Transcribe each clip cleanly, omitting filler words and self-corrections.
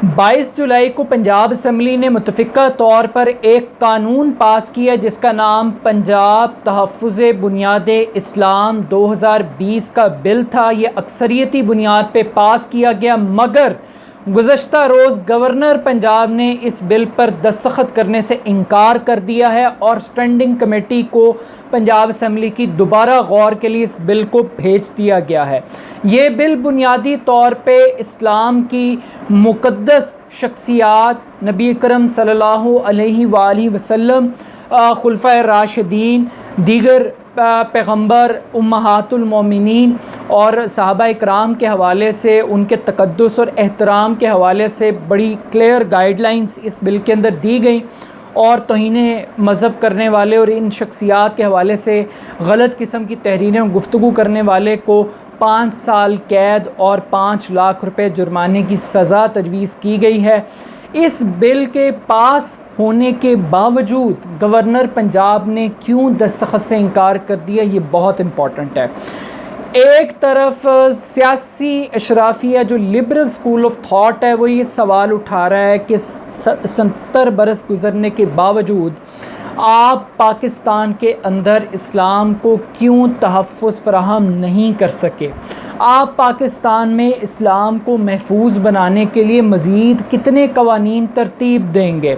22 جولائی کو پنجاب اسمبلی نے متفقہ طور پر ایک قانون پاس کیا جس کا نام پنجاب تحفظ بنیاد اسلام 2020 کا بل تھا۔ یہ اکثریتی بنیاد پہ پاس کیا گیا، مگر گزشتہ روز گورنر پنجاب نے اس بل پر دستخط کرنے سے انکار کر دیا ہے اور اسٹینڈنگ کمیٹی کو پنجاب اسمبلی کی دوبارہ غور کے لیے اس بل کو بھیج دیا گیا ہے۔ یہ بل بنیادی طور پہ اسلام کی مقدس شخصیات، نبی اکرم صلی اللہ علیہ وآلہ وسلم، خلفائے راشدین، دیگر پیغمبر، امہات المومنین اور صحابہ اکرام کے حوالے سے، ان کے تقدس اور احترام کے حوالے سے بڑی کلیئر گائیڈ لائنز اس بل کے اندر دی گئیں، اور توہین مذہب کرنے والے اور ان شخصیات کے حوالے سے غلط قسم کی تحریریں اور گفتگو کرنے والے کو 5 سال قید اور 5 لاکھ روپے جرمانے کی سزا تجویز کی گئی ہے۔ اس بل کے پاس ہونے کے باوجود گورنر پنجاب نے کیوں دستخط سے انکار کر دیا، یہ بہت امپورٹنٹ ہے۔ ایک طرف سیاسی اشرافیہ جو لبرل اسکول آف تھاٹ ہے، وہ یہ سوال اٹھا رہا ہے کہ 70 برس گزرنے کے باوجود آپ پاکستان کے اندر اسلام کو کیوں تحفظ فراہم نہیں کر سکے؟ آپ پاکستان میں اسلام کو محفوظ بنانے کے لیے مزید کتنے قوانین ترتیب دیں گے؟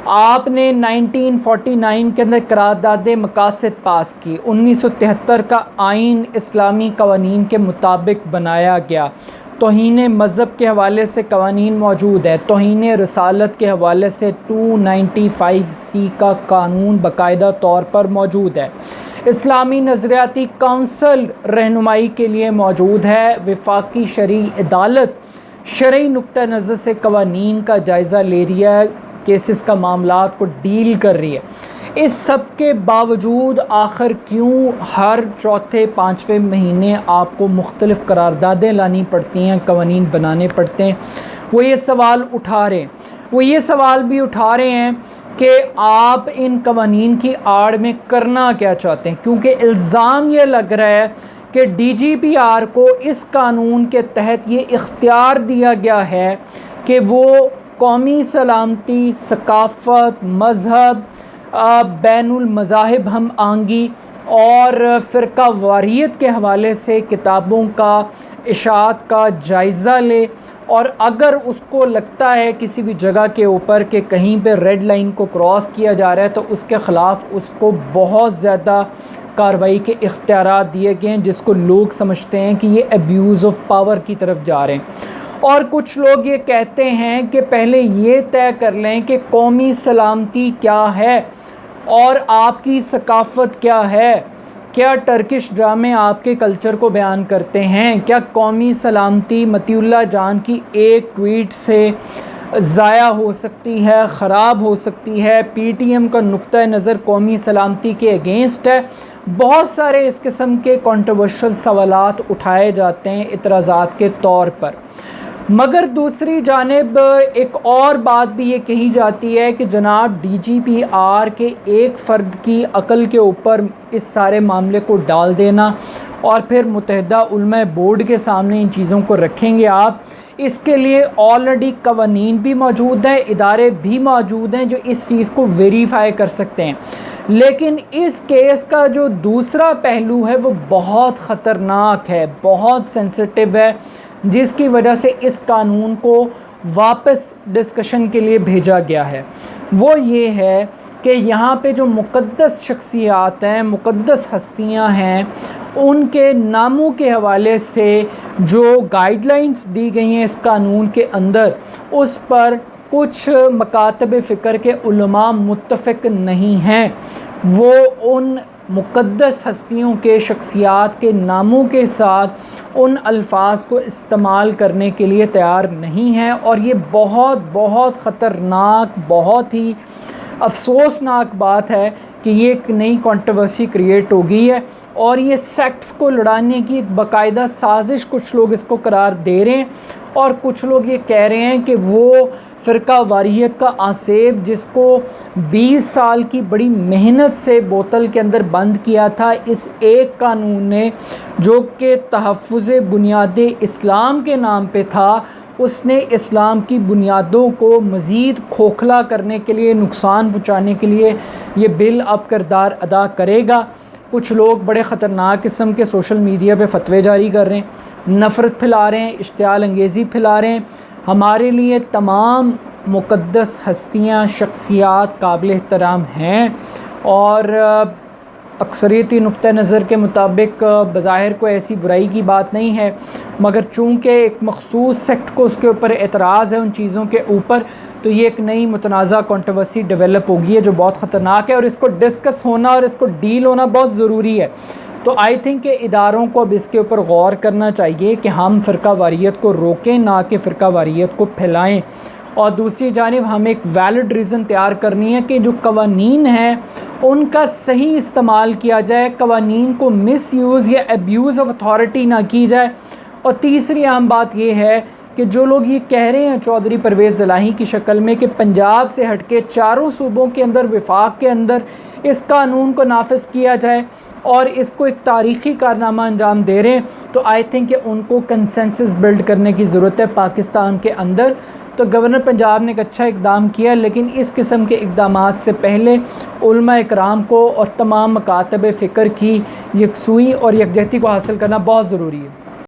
آپ نے 1949 کے اندر قرارداد مقاصد پاس کی، 1973 کا آئین اسلامی قوانین کے مطابق بنایا گیا، توہین مذہب کے حوالے سے قوانین موجود ہے، توہین رسالت کے حوالے سے 295C کا قانون باقاعدہ طور پر موجود ہے، اسلامی نظریاتی کونسل رہنمائی کے لیے موجود ہے، وفاقی شرعی عدالت شرعی نقطہ نظر سے قوانین کا جائزہ لے رہی ہے، کیسز کا معاملات کو ڈیل کر رہی ہے۔ اس سب کے باوجود آخر کیوں ہر چوتھے 5ویں مہینے آپ کو مختلف قراردادیں لانی پڑتی ہیں، قوانین بنانے پڑتے ہیں؟ وہ یہ سوال اٹھا رہے ہیں۔ وہ یہ سوال بھی اٹھا رہے ہیں کہ آپ ان قوانین کی آڑ میں کرنا کیا چاہتے ہیں، کیونکہ الزام یہ لگ رہا ہے کہ DGPR کو اس قانون کے تحت یہ اختیار دیا گیا ہے کہ وہ قومی سلامتی، ثقافت، مذہب، بین المذاہب ہم آہنگی اور فرقہ واریت کے حوالے سے کتابوں کا، اشاعت کا جائزہ لے، اور اگر اس کو لگتا ہے کسی بھی جگہ کے اوپر کہ کہیں پہ ریڈ لائن کو کراس کیا جا رہا ہے تو اس کے خلاف اس کو بہت زیادہ کارروائی کے اختیارات دیے گئے ہیں، جس کو لوگ سمجھتے ہیں کہ یہ ایبیوز آف پاور کی طرف جا رہے ہیں۔ اور کچھ لوگ یہ کہتے ہیں کہ پہلے یہ طے کر لیں کہ قومی سلامتی کیا ہے اور آپ کی ثقافت کیا ہے۔ کیا ٹرکش ڈرامے آپ کے کلچر کو بیان کرتے ہیں؟ کیا قومی سلامتی مطیع اللہ جان کی ایک ٹویٹ سے ضائع ہو سکتی ہے، خراب ہو سکتی ہے؟ PTM کا نقطہ نظر قومی سلامتی کے اگینسٹ ہے۔ بہت سارے اس قسم کے کنٹروورشل سوالات اٹھائے جاتے ہیں اعتراضات کے طور پر، مگر دوسری جانب ایک اور بات بھی یہ کہی جاتی ہے کہ جناب DGPR کے ایک فرد کی عقل کے اوپر اس سارے معاملے کو ڈال دینا اور پھر متحدہ علماء بورڈ کے سامنے ان چیزوں کو رکھیں گے آپ، اس کے لیے آلریڈی قوانین بھی موجود ہیں، ادارے بھی موجود ہیں جو اس چیز کو ویریفائی کر سکتے ہیں۔ لیکن اس کیس کا جو دوسرا پہلو ہے وہ بہت خطرناک ہے، بہت سینسٹیو ہے، جس کی وجہ سے اس قانون کو واپس ڈسکشن کے لیے بھیجا گیا ہے۔ وہ یہ ہے کہ یہاں پہ جو مقدس شخصیات ہیں، مقدس ہستیاں ہیں، ان کے ناموں کے حوالے سے جو گائیڈ لائنز دی گئی ہیں اس قانون کے اندر، اس پر کچھ مکاتب فکر کے علماء متفق نہیں ہیں۔ وہ ان مقدس ہستیوں کے، شخصیات کے ناموں کے ساتھ ان الفاظ کو استعمال کرنے کے لیے تیار نہیں ہیں، اور یہ بہت بہت خطرناک، بہت ہی افسوسناک بات ہے کہ یہ ایک نئی کنٹروورسی کریٹ ہو گئی ہے، اور یہ سیکٹس کو لڑانے کی ایک باقاعدہ سازش کچھ لوگ اس کو قرار دے رہے ہیں، اور کچھ لوگ یہ کہہ رہے ہیں کہ وہ فرقہ واریت کا آسیب جس کو 20 سال کی بڑی محنت سے بوتل کے اندر بند کیا تھا اس ایک قانون نے، جو کہ تحفظ بنیاد اسلام کے نام پہ تھا، اس نے اسلام کی بنیادوں کو مزید کھوکھلا کرنے کے لیے، نقصان پہنچانے کے لیے یہ بل اب کردار ادا کرے گا۔ کچھ لوگ بڑے خطرناک قسم کے سوشل میڈیا پہ فتوے جاری کر رہے ہیں، نفرت پھیلا رہے ہیں، اشتعال انگیزی پھیلا رہے ہیں۔ ہمارے لیے تمام مقدس ہستیاں، شخصیات قابل احترام ہیں، اور اکثریتی نقطہ نظر کے مطابق بظاہر کوئی ایسی برائی کی بات نہیں ہے، مگر چونکہ ایک مخصوص سیکٹ کو اس کے اوپر اعتراض ہے ان چیزوں کے اوپر، تو یہ ایک نئی متنازع کنٹروورسی ڈیولپ ہوگی ہے جو بہت خطرناک ہے، اور اس کو ڈسکس ہونا اور اس کو ڈیل ہونا بہت ضروری ہے۔ تو آئی تھنک کہ اداروں کو اب اس کے اوپر غور کرنا چاہیے کہ ہم فرقہ واریت کو روکیں، نہ کہ فرقہ واریت کو پھیلائیں، اور دوسری جانب ہم ایک ویلڈ ریزن تیار کرنی ہے کہ جو قوانین ہیں ان کا صحیح استعمال کیا جائے، قوانین کو مس یوز یا ایبیوز آف اتھارٹی نہ کی جائے۔ اور تیسری اہم بات یہ ہے کہ جو لوگ یہ کہہ رہے ہیں چودھری پرویز الہی کی شکل میں کہ پنجاب سے ہٹ کے چاروں صوبوں کے اندر، وفاق کے اندر اس قانون کو نافذ کیا جائے اور اس کو ایک تاریخی کارنامہ انجام دے رہے ہیں، تو آئی تھنک کہ ان کو کنسنسس بلڈ کرنے کی ضرورت ہے پاکستان کے اندر۔ تو گورنر پنجاب نے ایک اچھا اقدام کیا، لیکن اس قسم کے اقدامات سے پہلے علماء اکرام کو اور تمام مکاتب فکر کی یکسوئی اور یکجہتی کو حاصل کرنا بہت ضروری ہے۔